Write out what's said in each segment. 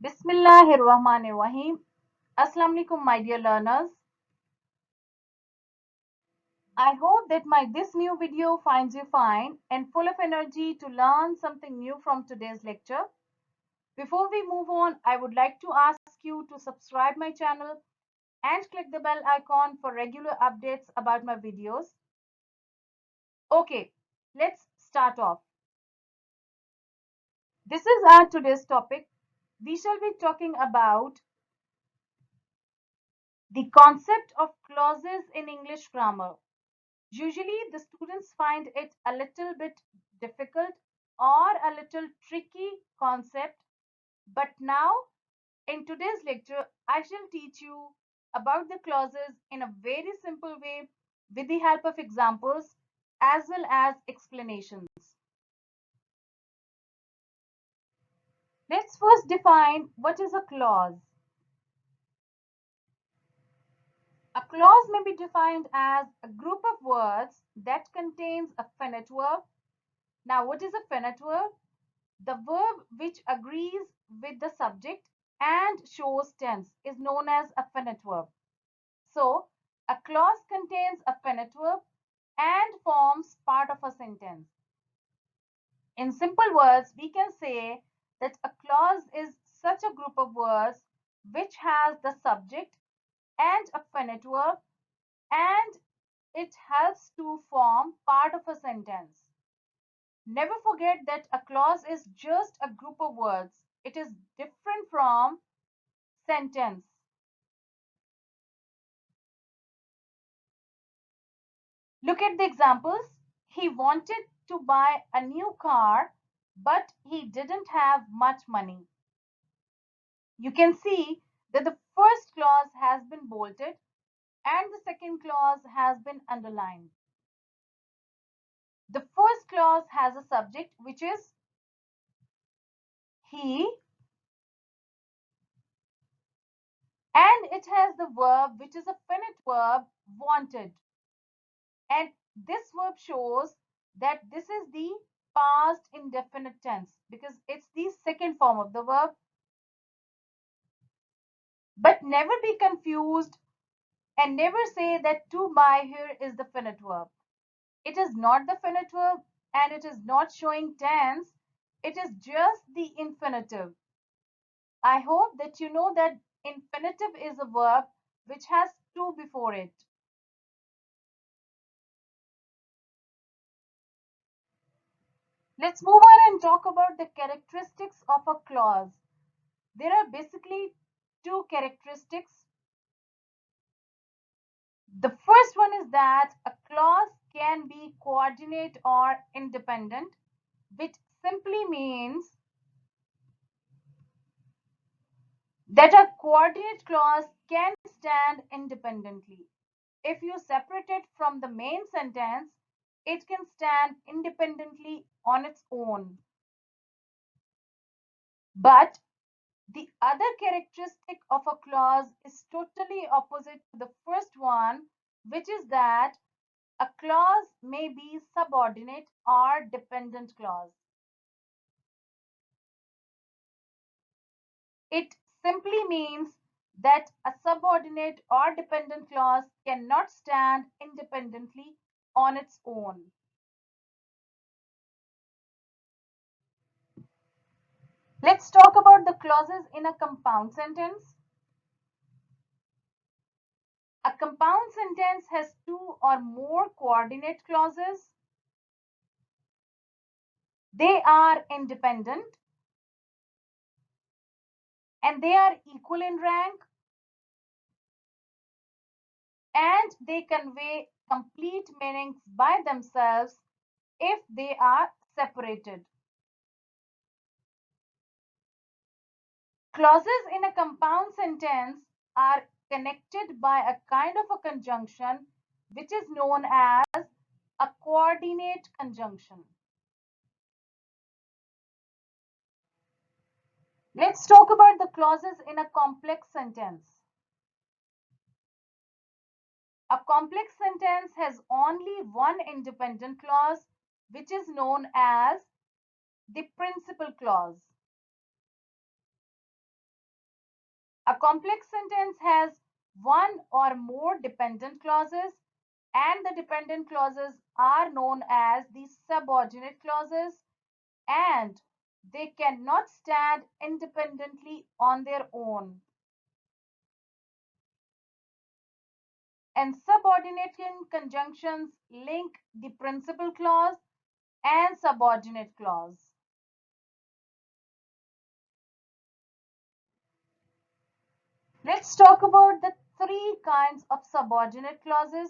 Bismillahirrahmanirrahim. Assalamu alaikum, my dear learners. I hope that my this new video finds you fine and full of energy to learn something new from today's lecture. Before we move on, I would like to ask you to subscribe my channel and click the bell icon for regular updates about my videos. Okay, let's start off. This is our today's topic. We shall be talking about the concept of clauses in English grammar. Usually, the students find it a little bit difficult or a little tricky concept. But now, in today's lecture, I shall teach you about the clauses in a very simple way with the help of examples as well as explanations. Let's first define what is a clause. A clause may be defined as a group of words that contains a finite verb. Now, what is a finite verb? The verb which agrees with the subject and shows tense is known as a finite verb. So, a clause contains a finite verb and forms part of a sentence. In simple words, we can say that a clause is such a group of words which has the subject and a finite verb, and it helps to form part of a sentence. Never forget that a clause is just a group of words. It is different from sentence. Look at the examples. He wanted to buy a new car, but he didn't have much money. You can see that the first clause has been bolted and the second clause has been underlined. The first clause has a subject which is he, and it has the verb which is a finite verb, wanted. And this verb shows that this is the past indefinite tense because it's the second form of the verb. But never be confused and never say that to buy here is the finite verb. It is not the finite verb and it is not showing tense. It is just the infinitive. I hope that you know that infinitive is a verb which has to before it. Let's move on and talk about the characteristics of a clause. There are basically two characteristics. The first one is that a clause can be coordinate or independent, which simply means that a coordinate clause can stand independently. If you separate it from the main sentence, it can stand independently on its own. But the other characteristic of a clause is totally opposite to the first one, which is that a clause may be subordinate or dependent clause. It simply means that a subordinate or dependent clause cannot stand independently on its own. Let's talk about the clauses in a compound sentence. A compound sentence has two or more coordinate clauses. They are independent and they are equal in rank, and they convey complete meanings by themselves if they are separated. Clauses in a compound sentence are connected by a kind of a conjunction which is known as a coordinate conjunction. Let's talk about the clauses in a complex sentence. A complex sentence has only one independent clause, which is known as the principal clause. A complex sentence has one or more dependent clauses, and the dependent clauses are known as the subordinate clauses, and they cannot stand independently on their own. And subordinate conjunctions link the principal clause and subordinate clause. Let's talk about the three kinds of subordinate clauses.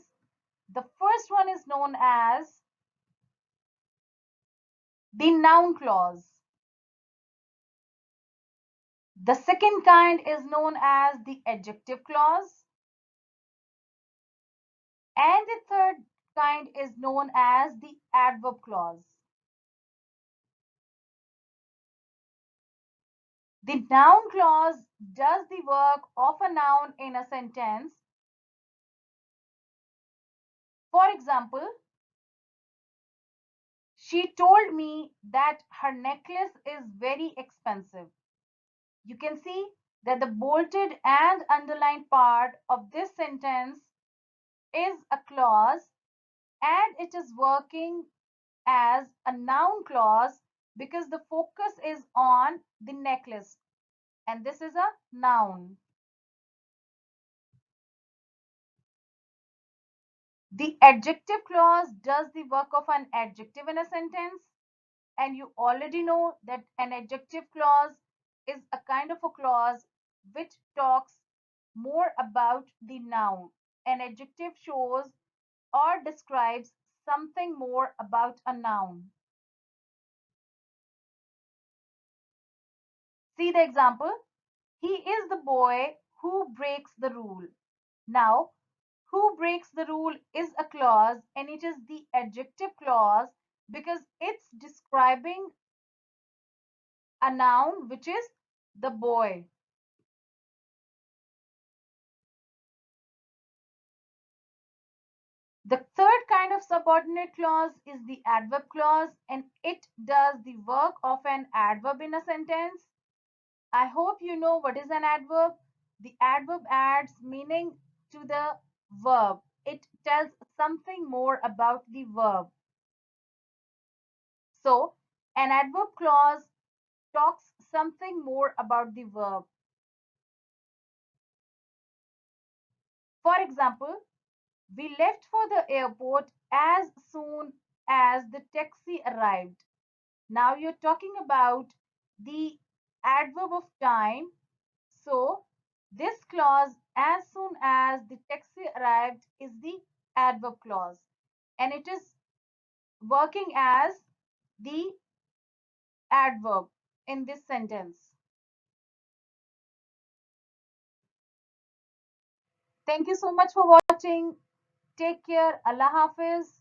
The first one is known as the noun clause. The second kind is known as the adjective clause. And the third kind is known as the adverb clause. The noun clause does the work of a noun in a sentence. For example, she told me that her necklace is very expensive. You can see that the bolted and underlined part of this sentence is a clause, and it is working as a noun clause because the focus is on the necklace, and this is a noun. The adjective clause does the work of an adjective in a sentence, and you already know that an adjective clause is a kind of a clause which talks more about the noun. An adjective shows or describes something more about a noun. See the example. He is the boy who breaks the rule. Now, who breaks the rule is a clause, and it is the adjective clause because it's describing a noun which is the boy. The third kind of subordinate clause is the adverb clause, and it does the work of an adverb in a sentence. I hope you know what is an adverb. The adverb adds meaning to the verb. It tells something more about the verb. So, an adverb clause talks something more about the verb. For example, we left for the airport as soon as the taxi arrived. Now you're talking about the adverb of time. So this clause, as soon as the taxi arrived, is the adverb clause, and it is working as the adverb in this sentence. Thank you so much for watching. Take care. Allah Hafiz.